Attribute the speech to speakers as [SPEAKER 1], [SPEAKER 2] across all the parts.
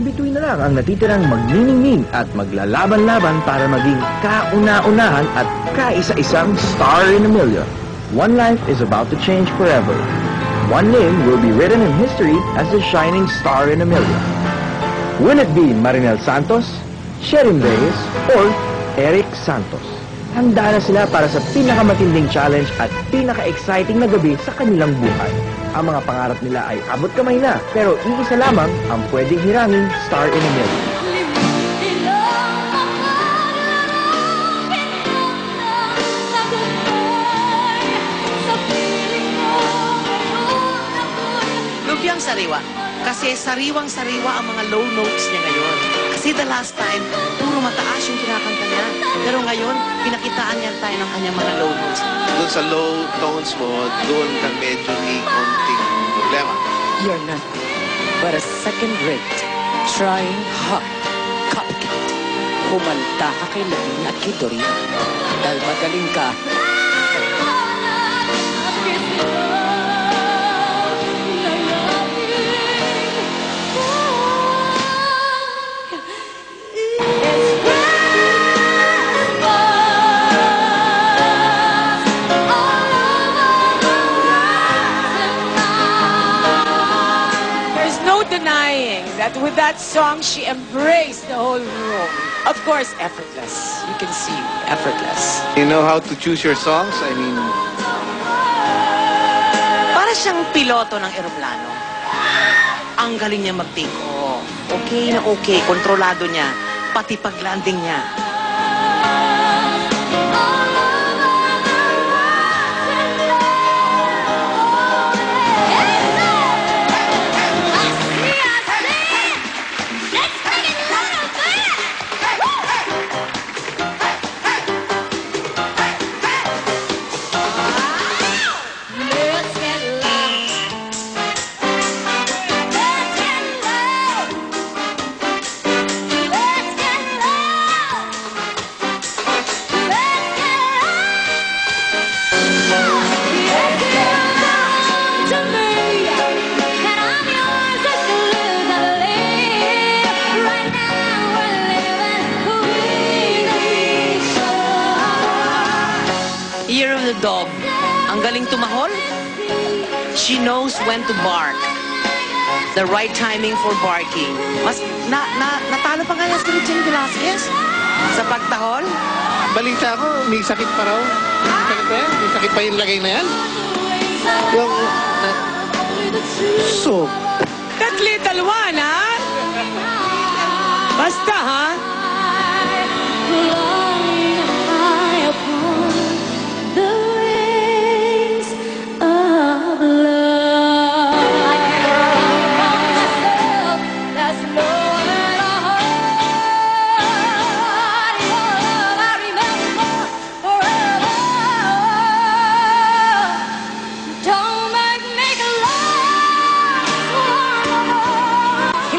[SPEAKER 1] Ang bituin na lang ang natitirang magniningning at maglalaban-laban para maging kauna-unahan at kaisa-isang star in a million. One life is about to change forever. One name will be written in history as the shining star in a million. Will it be Marinel Santos, Sherin Reyes, or Eric Santos? Handa na sila para sa pinakamatinding challenge at pinaka-exciting na gabi sa kanilang buhay. Ang mga pangarap nila ay abot kamay na, pero iisa lamang ang pwedeng hirangin star in a million.
[SPEAKER 2] Lubyang sariwa. Kasi sariwang-sariwa ang mga low notes niya ngayon. Kasi the last time, puro mataas yung kinakanta niya. Pero ngayon, pinakitaan niya tayo ng kanyang mga low notes.
[SPEAKER 3] Doon sa low tones mo, doon ka medyo may konting problema.
[SPEAKER 4] You're nothing but a second-rate, trying hard, copycat. Humanda ka kay Lamin at kay Doreen. Dahil magaling ka. That with that song, she embraced the whole room. Of course, effortless. You can see, effortless.
[SPEAKER 3] You know how to choose your songs? I mean...
[SPEAKER 2] Para siyang piloto ng eroplano. Ang galing niya mag-take off. Okay na okay, kontrolado niya. Pati pag-landing niya. Year of the dog. Ang galing tumahol. She knows when to bark. The right timing for barking. Mas natalo pa nga yan si Regine Velasquez sa pagtahol.
[SPEAKER 3] Balita ko, may sakit pa raw. May sakit pa yan? May sakit pa yung lagay na yan? Yung... So...
[SPEAKER 4] That little one, ha? Basta, ha?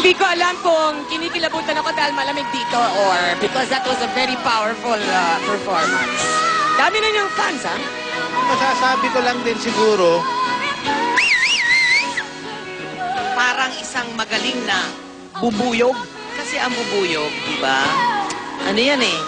[SPEAKER 4] Hindi ko alam kung kinikilabutan ako dahil malamig dito or because that was a very powerful performance. Dami na niyang fans, ha?
[SPEAKER 3] Masasabi ko lang din siguro,
[SPEAKER 2] Parang isang magaling na bubuyog. Kasi ang bubuyog, di ba? Ano yan eh?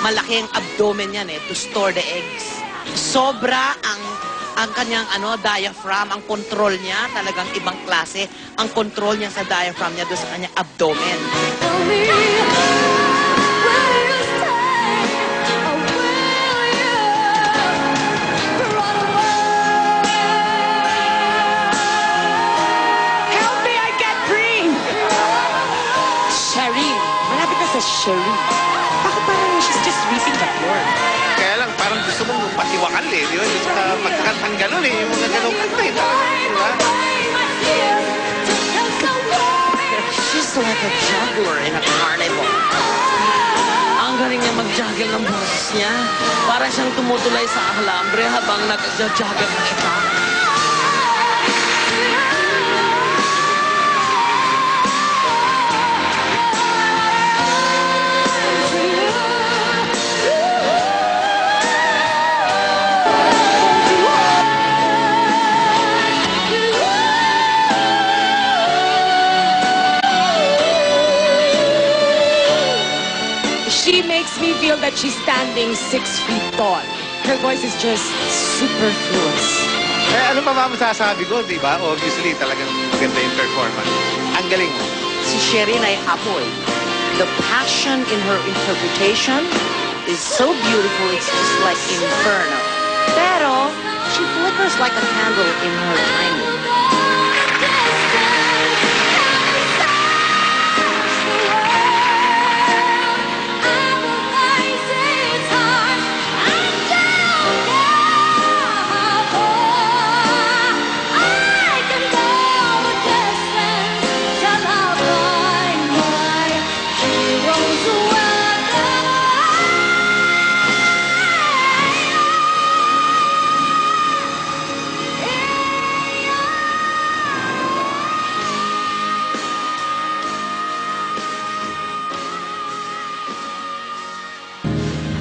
[SPEAKER 2] Malaki ang abdomen yan eh, to store the eggs. Sobra ang kanyang diaphragm, ang control niya, talagang ibang klase. Ang control niya sa diaphragm niya doon sa kanyang abdomen.
[SPEAKER 4] Help me, I get green! Sherin. Malapit na sa Sherin. Bakit parang she's just sweeping the floor?
[SPEAKER 3] kaya lang parang gusto mong patiwakal eh. Di ba? Gusto ka magkakantang gano'n eh. Yung mga gano'ng kanta eh. Di ba?
[SPEAKER 2] She's like a juggler in a carnival. Ang galing niya mag-juggle ng boses niya. Para siyang tumutulay sa alambre habang nag-juggle na siya.
[SPEAKER 4] feel that she's standing 6 feet tall. Her voice is just superfluous.
[SPEAKER 3] Ano pa ba masasabi ko, di ba? Obviously, talagang maganda yung performance. Ang galing mo.
[SPEAKER 2] Si Sherin ay apoy. The passion in her interpretation is so beautiful, it's just like inferno. Pero, she flickers like a candle in her timing.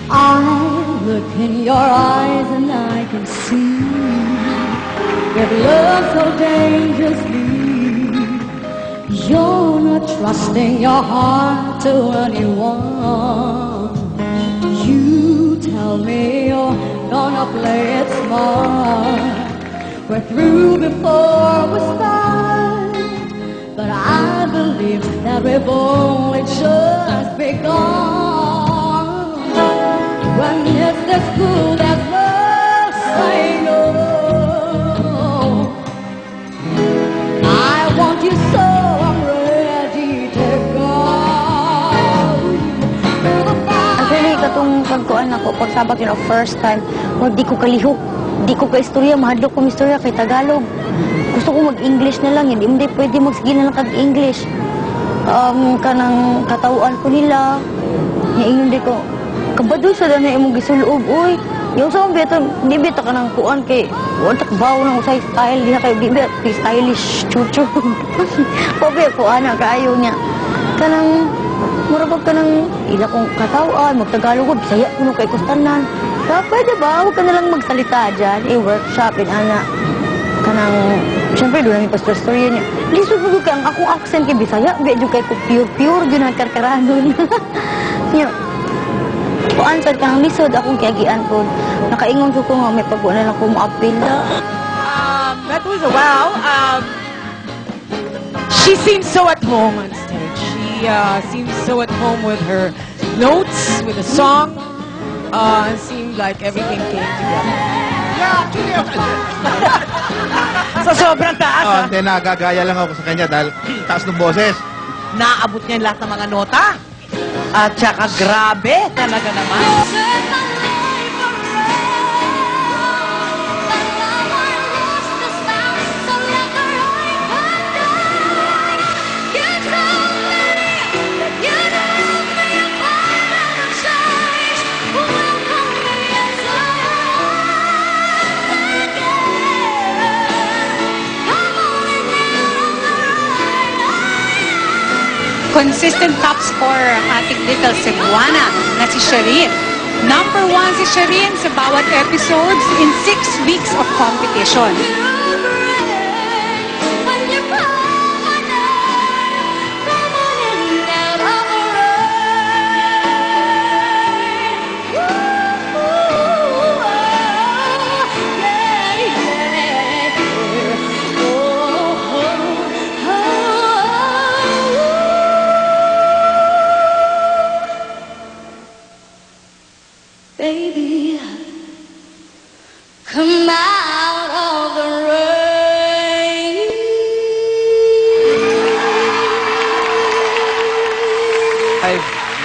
[SPEAKER 5] I look in your eyes and I can see with love so dangerously. You're not trusting your heart to anyone. You tell me you're gonna play it smart. We're through before we start, but I believe that we've only just begun. When it's this cool, there's no saying no. I want you so I'm ready to go.
[SPEAKER 6] Ang really katong pagkuan ako, pagsabak yun, first time, di ko kalihok, di ko ka-istorya, mahadlok kong istorya kay Tagalog. Gusto ko mag-English na lang, hindi pwede magsige na lang kag-English. Kanang katawaan ko nila, ngayon di ko, kabadoy sa dana imong gisuloob, uy. Yung sa mga beto, di beta ka ng kuan kay, wala takbaw ng usay style, di na kayo, di beta, stylish, chuchu. Pabe, kuan na, kaayo niya. Kanang, murabag ka ng ila kong katawaan, magtagalog, bisaya ko nung kay kustanan. Kaya pwede ba, huwag ka nalang magsalita dyan, workshop, ana. Kanang, siyempre, doon namin pastor-storya niya. Lisod mo ka, ang akong accent kay bisaya, medyo kay ko pure, yun ang karkaranon. Niya, answer ka ng lisod, akong kiagian po. Nakaingon ko nga, may pag-unan ako maapil.
[SPEAKER 4] That was a wow. She seems so at home on stage. She seems so at home with her notes, with the song. It seemed like everything came together.
[SPEAKER 2] Sa sobrang taas,
[SPEAKER 3] Hindi, nagagaya lang ako sa kanya dahil taas ng boses.
[SPEAKER 2] naabot niya yung lahat ng mga nota. At saka grabe talaga naman.
[SPEAKER 7] Consistent top scorer ang ating little Cebuana na si Sherin. #1 si Sherin sa bawat episodes in 6 weeks of competition.
[SPEAKER 5] Baby, come out of the rain.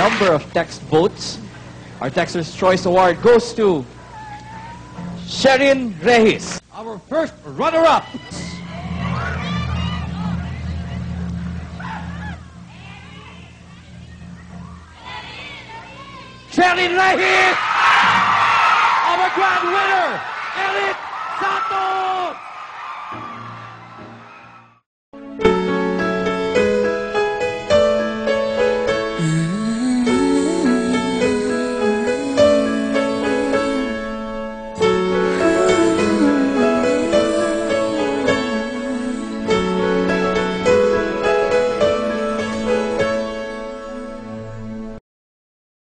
[SPEAKER 1] Number of text votes. Our Texter's Choice Award goes to Sherin Rehis, our first runner-up. Sherin Rehis, our grand winner, Ellie